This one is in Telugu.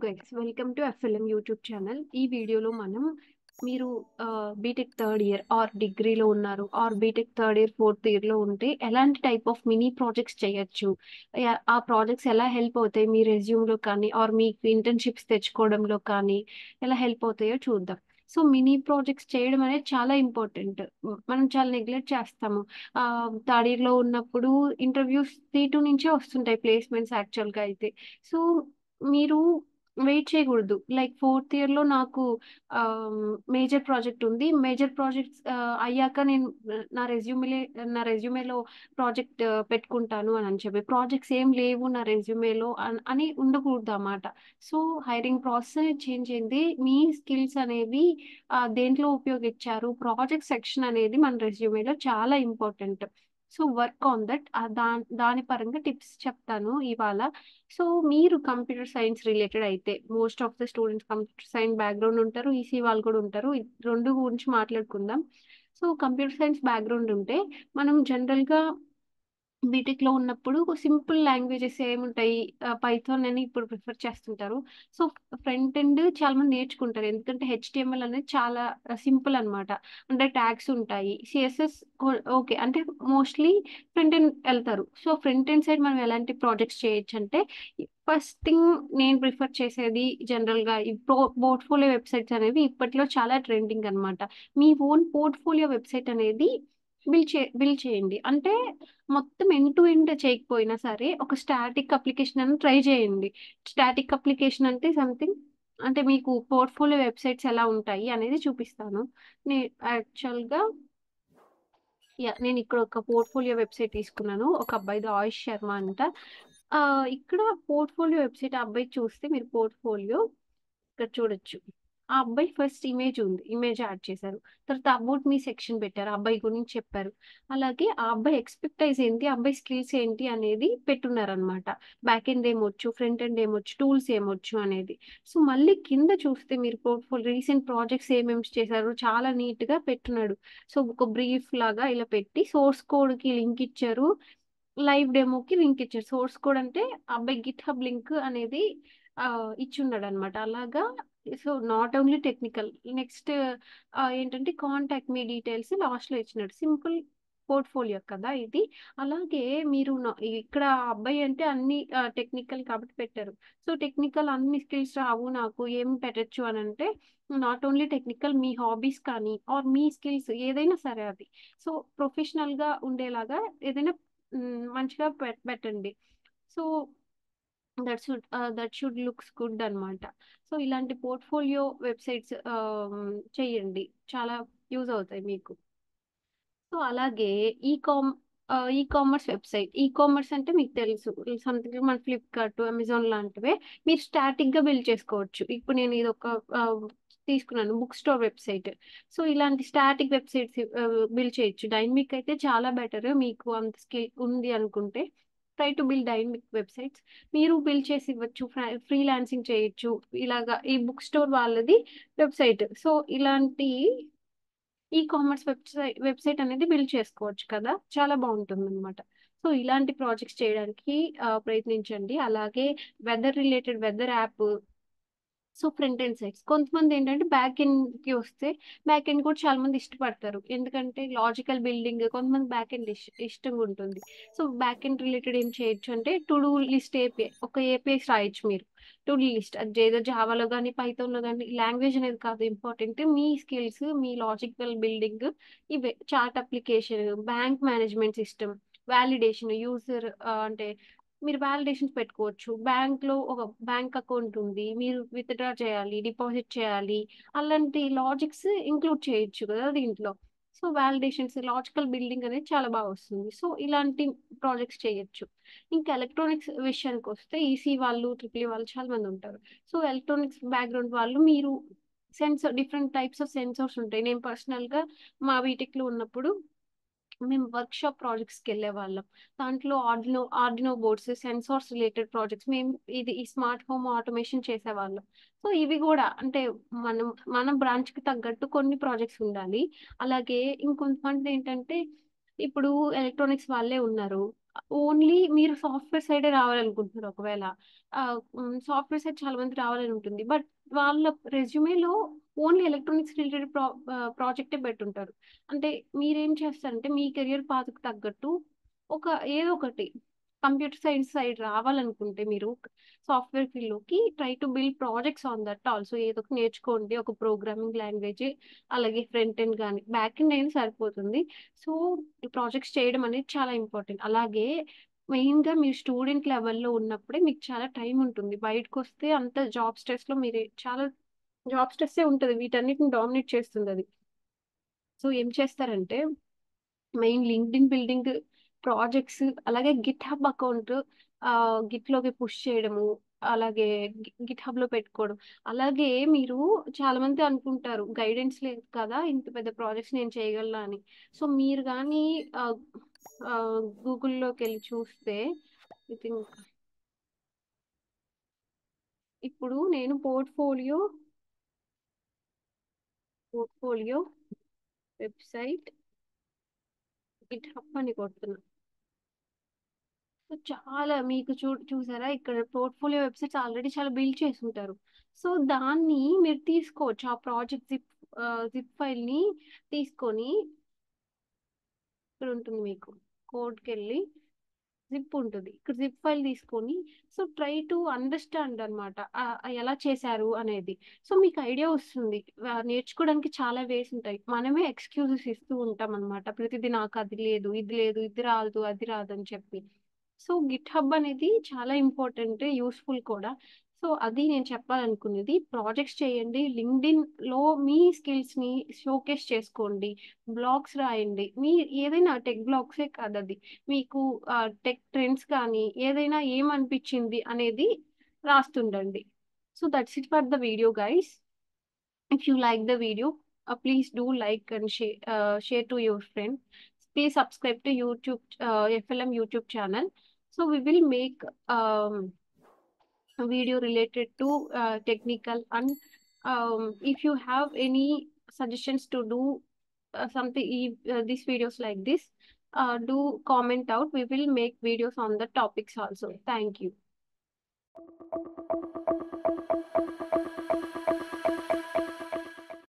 Guys, welcome to FLM YouTube channel. ఈ వీడియోలో మనం మీరు బీటెక్ థర్డ్ ఇయర్ ఆర్ డిగ్రీలో ఉన్నారు or BTech third year fourth ఇయర్లో ఉంటే ఎలాంటి టైప్ ఆఫ్ మినీ ప్రాజెక్ట్స్ చేయొచ్చు, ఆ ప్రాజెక్ట్స్ ఎలా హెల్ప్ అవుతాయి మీ రెజ్యూమ్లో కానీ ఆర్ మీకు ఇంటర్న్షిప్స్ తెచ్చుకోవడంలో కానీ ఎలా హెల్ప్ అవుతాయో చూద్దాం. సో మినీ ప్రాజెక్ట్స్ చేయడం అనేది చాలా ఇంపార్టెంట్. మనం చాలా నెగ్లెక్ట్ చేస్తాము. థర్డ్ ఇయర్లో ఉన్నప్పుడు ఇంటర్వ్యూస్ T2 నుంచే వస్తుంటాయి ప్లేస్మెంట్స్ యాక్చువల్గా అయితే. సో మీరు వెయిట్ చేయకూడదు. లైక్ ఫోర్త్ ఇయర్‌లో నాకు మేజర్ ప్రాజెక్ట్ ఉంది. మేజర్ ప్రాజెక్ట్స్ అయ్యాక నేను నా రెజ్యూమేలో ప్రాజెక్ట్ పెట్టుకుంటాను అని చెప్పి. ప్రాజెక్ట్స్ ఏం లేవు నా రెజ్యూమేలో అని ఉండకూడదన్నమాట. సో హైరింగ్ ప్రాసెస్ చేంజ్ అయింది. మీ స్కిల్స్ అనేవి దేంట్లో ఉపయోగించారు, ప్రాజెక్ట్ సెక్షన్ అనేది మన రెజ్యూమేలో చాలా important. So work on that. దాని పరంగా టిప్స్ చెప్తాను ఇవాళ. సో మీరు కంప్యూటర్ సైన్స్ రిలేటెడ్ అయితే, most of the students computer science background ఉంటారు, ఈసీ వాళ్ళు కూడా ఉంటారు. ఈ రెండు గురించి మాట్లాడుకుందాం. సో కంప్యూటర్ సైన్స్ బ్యాక్గ్రౌండ్ ఉంటే మనం జనరల్గా బీటెక్‌లో ఉన్నప్పుడు సింపుల్ లాంగ్వేజెస్ ఏముంటాయి, పైథాన్ అని ఇప్పుడు ప్రిఫర్ చేస్తుంటారు. సో ఫ్రంట్ ఎండ్ చాలా మంది నేర్చుకుంటారు. ఎందుకంటే హెచ్‌టీఎంఎల్ అనేది చాలా సింపుల్ అనమాట. అంటే ట్యాగ్స్ ఉంటాయి. CSS okay. అంటే మోస్ట్‌లీ ఫ్రంట్ ఎండ్ ఎళ్తారు. సో ఫ్రంట్ ఎండ్ సైడ్ మనం ఎలాంటి ప్రాజెక్ట్స్ చేయొచ్చంటే, ఫస్ట్ థింగ్ నేను ప్రిఫర్ చేసేది జనరల్‌గా ఈ పోర్ట్‌ఫోలియో వెబ్‌సైట్స్ అనేవి ఇప్పట్లో చాలా ట్రెండింగ్ అనమాట. మీ ఓన్ పోర్ట్‌ఫోలియో వెబ్‌సైట్ అనేది బిల్డ్ చేయండి. అంటే మొత్తం ఎండ్ టు ఎండ్ చేయకపోయినా సరే, ఒక స్టాటిక్ అప్లికేషన్ అని ట్రై చేయండి. స్టాటిక్ అప్లికేషన్ అంటే సంథింగ్, అంటే మీకు పోర్ట్‌ఫోలియో వెబ్‌సైట్స్ ఎలా ఉంటాయి అనేది చూపిస్తాను. నే యాక్చువల్‌గా నేనిక్కడ ఒక పోర్ట్‌ఫోలియో వెబ్‌సైట్ తీసుకున్నాను. ఒక అబ్బాయిది, ఆయుష్ శర్మ అంట. ఇక్కడ పోర్ట్‌ఫోలియో వెబ్‌సైట్ ఆ అబ్బాయిది చూస్తే మీరు పోర్ట్‌ఫోలియో ఇక్కడ చూడొచ్చు. ఆ అబ్బాయి ఫస్ట్ ఇమేజ్ ఉంది. ఇమేజ్ యాడ్ చేశారు. తర్వాత అబౌట్ మీ సెక్షన్ పెట్టారు. ఆ అబ్బాయి గురించి చెప్పారు. అలాగే ఆ అబ్బాయి ఎక్స్‌పెక్టైజ్ ఏంటి, ఆ అబ్బాయి స్కిల్స్ ఏంటి అనేది పెట్టున్నారనమాట. బ్యాక్ ఎండ్ ఏమొచ్చు, ఫ్రంట్ ఎండ్ ఏమొచ్చు, టూల్స్ ఏమొచ్చు అనేది. సో మళ్ళీ కింద చూస్తే మీరు పోర్ట్‌ఫోలియో రీసెంట్ ప్రాజెక్ట్స్ ఏమేమి చేశారో చాలా నీట్‌గా పెట్టున్నాడు. సో ఒక బ్రీఫ్ లాగా ఇలా పెట్టి సోర్స్ కోడ్‌కి లింక్ ఇచ్చారు. లైవ్ డెమోకి లింక్ ఇచ్చారు. సోర్స్ కోడ్ అంటే ఆ అబ్బాయి గిట్‌హబ్ లింక్ అనేది ఇచ్చున్నాడనమాట. అలాగా. So not only technical. Next ఏంటంటే కాంటాక్ట్ మీ డీటెయిల్స్ లాస్ట్‌లో ఇచ్చినాడు. సింపుల్ పోర్ట్‌ఫోలియో కదా ఇది. అలాగే మీరు ఇక్కడ ఆ అబ్బాయి అంటే అన్ని టెక్నికల్ కాబట్టి పెట్టారు. సో టెక్నికల్ అన్ని స్కిల్స్ రావు నాకు, ఏం పెట్టొచ్చు అనంటే, not only technical, me hobbies కానీ ఆర్ మీ స్కిల్స్ ఏదైనా సరే అది. సో ప్రొఫెషనల్‌గా ఉండేలాగా ఏదైనా మంచిగా పెట్టండి. So that should looks good అనమాట. సో ఇలాంటి పోర్ట్‌ఫోలియో వెబ్‌సైట్స్ చేయండి. చాలా యూజ్ అవుతాయి మీకు. సో అలాగే e commerce website. E commerce అంటే మీకు తెలుసు. సంథింగ్ మన ఫ్లిప్‌కార్ట్, అమెజాన్ లాంటివే మీరు స్టాటిక్‌గా బిల్డ్ చేసుకోవచ్చు. ఇప్పుడు నేను ఇదొక తీసుకున్నాను బుక్ స్టోర్ వెబ్‌సైట్. సో ఇలాంటి స్టాటిక్ వెబ్‌సైట్స్ బిల్డ్ చేయొచ్చు. డైనమిక్ అయితే చాలా బెటర్. మీకు అంత స్కిల్ ఉంది అనుకుంటే try to build dynamic websites. మీరు బిల్డ్ చేసి ఇవ్వచ్చు. ఫ్రీలాన్సింగ్ చేయొచ్చు. ఇలాగా ఈ బుక్ స్టోర్ వాళ్ళది వెబ్‌సైట్. సో ఇలాంటి కామర్స్ వెబ్‌సైట్ అనేది బిల్డ్ చేసుకోవచ్చు కదా! చాలా బావుంటుందనమాట. సో ఇలాంటి ప్రాజెక్ట్స్ చేయడానికి ప్రయత్నించండి. అలాగే weather app. So front end sides. కొంతమందేంటంటే బ్యాక్ ఎండ్‌కి వస్తే, బ్యాక్ ఎండ్ కూడా చాలా మంది ఇష్టపడతారు. ఎందుకంటే లాజికల్ బిల్డింగ్ కొంతమంది బ్యాక్ ఎండ్ ఇష్టంగా ఉంటుంది. సో బ్యాక్ ఎండ్ రిలేటెడ్ ఏం చేయొచ్చు అంటే టు డూ లిస్ట్ ఏపీఐ. ఒక ఏపీఐస్ రాయొచ్చు మీరు. టు డూ లిస్ట్ అది ఏదో జావాలో గాని, పైథాన్‌లో గాని, లాంగ్వేజ్ అనేది కాదు ఇంపార్టెంట్. మీ స్కిల్స్, మీ లాజికల్ బిల్డింగ్ ఇవే. Chart application, bank management system, validation, user అంటే మీరు వాలిడేషన్స్ పెట్టుకోవచ్చు. బ్యాంక్ అకౌంట్ ఉంది. మీరు విత్‌డ్రా చేయాలి, డిపాజిట్ చేయాలి. అలాంటి లాజిక్స్ ఇంక్లూడ్ చేయొచ్చు కదా దీంట్లో. సో వాలిడేషన్స్, లాజికల్ బిల్డింగ్ అనేది చాలా బాగా వస్తుంది. సో ఇలాంటి ప్రాజెక్ట్స్ చేయొచ్చు. ఇంకా ఎలక్ట్రానిక్స్ విషయానికొస్తే ఈసీ వాళ్ళు, ట్రిపుల్ ఈ వాళ్ళు చాలా మంది ఉంటారు. సో ఎలక్ట్రానిక్స్ బ్యాక్‌గ్రౌండ్ వాళ్ళు మీరు డిఫరెంట్ టైప్స్ ఆఫ్ సెన్సార్స్ ఉంటాయి. నేను పర్సనల్‌గా మా బీటెక్‌లో ఉన్నప్పుడు మేము వర్క్‌షాప్ ప్రాజెక్ట్స్‌కెళ్ళేవాళ్ళం. దాంట్లో Arduino boards, sensors related projects మేము ఈ స్మార్ట్ హోమ్ ఆటోమేషన్ చేసేవాళ్ళం. సో ఇవి గూడా అంటే మనం మన బ్రాంచ్‌కి తగ్గట్టు కొన్ని ప్రాజెక్ట్స్ ఉండాలి. అలాగే ఇంకొంతమందేంటంటే ఇప్పుడు ఎలక్ట్రానిక్స్ వాళ్ళే ఉన్నారు. ఓన్లీ మీరు సాఫ్ట్వేర్ సైడే రావాలనుకుంటున్నారు ఒకవేళ. సాఫ్ట్వేర్ సైడ్ చాలా మంది రావాలని ఉంటుంది. బట్ వాళ్ళ రెజ్యూమేలో ఓన్లీ ఎలక్ట్రానిక్స్ రిలేటెడ్ ప్రాజెక్టే పెట్టుంటారు. అంటే మీరేం చేస్తారంటే మీ కెరియర్ పాత్కు తగ్గట్టు ఒక ఏదో ఒకటి కంప్యూటర్ సైన్స్ సైడ్ రావాలనుకుంటే మీరు సాఫ్ట్వేర్ ఫీల్డ్లోకి try to build projects on that also. ఏదో ఒకటి నేర్చుకోండి, ఒక ప్రోగ్రామింగ్ లాంగ్వేజ్, అలాగే ఫ్రంట్ ఎండ్ కానీ బ్యాక్ ఎండ్ అయినా సరిపోతుంది. సో ప్రాజెక్ట్స్ చేయడం అనేది చాలా ఇంపార్టెంట్. అలాగే మెయిన్‌గా మీరు స్టూడెంట్ లెవెల్‌లో ఉన్నప్పుడే మీకు చాలా టైం ఉంటుంది. బయటకొస్తే అంత జాబ్ స్ట్రెస్‌లో మీరు చాలా జాబ్ స్ట్రెస్సే ఉంటది. వీటన్నిటిని డామినేట్ చేస్తుందది. సో ఏం చేస్తారంటే మెయిన్ లింక్డ్ఇన్ బిల్డింగ్, ప్రాజెక్ట్స్, అలాగే గిట్ హబ్ అకౌంట్ గిట్‌లోకి పుష్ చేయడము, అలాగే గిట్ హబ్‌లో పెట్టుకోవడం. అలాగే మీరు చాలా మంది అనుకుంటారు గైడెన్స్ లేదు కదా! ఇంత పెద్ద ప్రాజెక్ట్స్ నేను చేయగలనా అని. సో మీరు గాని ఆహ్, గూగుల్‌లోకెళ్ళి చూస్తే ఐ థింక్ ఇప్పుడు నేను పోర్ట్‌ఫోలియో వెబ్‌సైట్ గిట్ హబ్ అని కొడుతున్నా. సో చాలా మీకు చూసారా ఇక్కడ పోర్ట్ఫోలియో వెబ్సైట్స్ ఆల్రెడీ చాలా బిల్డ్ చేసి ఉంటారు. సో దాన్ని మీరు తీసుకోవచ్చు. ఆ ప్రాజెక్ట్ జిప్ ఫైల్ ని తీసుకొని ఇక్కడ ఉంటుంది మీకు కోడ్కి వెళ్ళి జిప్ ఉంటుంది. ఇక్కడ జిప్ ఫైల్ తీసుకొని సో ట్రై టు అండర్స్టాండ్ అనమాట ఎలా చేశారు అనేది. సో మీకు ఐడియా వస్తుంది. నేర్చుకోవడానికి చాలా వేస్ ఉంటాయి. మనమే ఎక్స్క్యూజెస్ ఇస్తూ ఉంటాం అనమాట. ప్రతిదీ నాకు అది లేదు, ఇది లేదు, ఇది రాదు, అది రాదు అని చెప్పి. సో గిట్ హబ్ అనేది చాలా ఇంపార్టెంట్, యూస్ఫుల్ కూడా. సో అది నేను చెప్పాలనుకునేది. ప్రాజెక్ట్స్ చేయండి, లింక్డ్ఇన్ లో మీ స్కిల్స్ ని షోకేస్ చేసుకోండి, బ్లాగ్స్ రాయండి. మీ ఏదైనా టెక్ బ్లాగ్సే కాదు అది, మీకు టెక్ ట్రెండ్స్ కానీ ఏదైనా ఏమనిపించింది అనేది రాస్తుండండి. So that's it for the video guys. If you like the video, please do like and share to your friend. Please subscribe to YouTube, FLM YouTube channel. So we will make a video related to technical, and if you have any suggestions to do something, these videos like this, do comment out. We will make videos on the topics also. Thank you.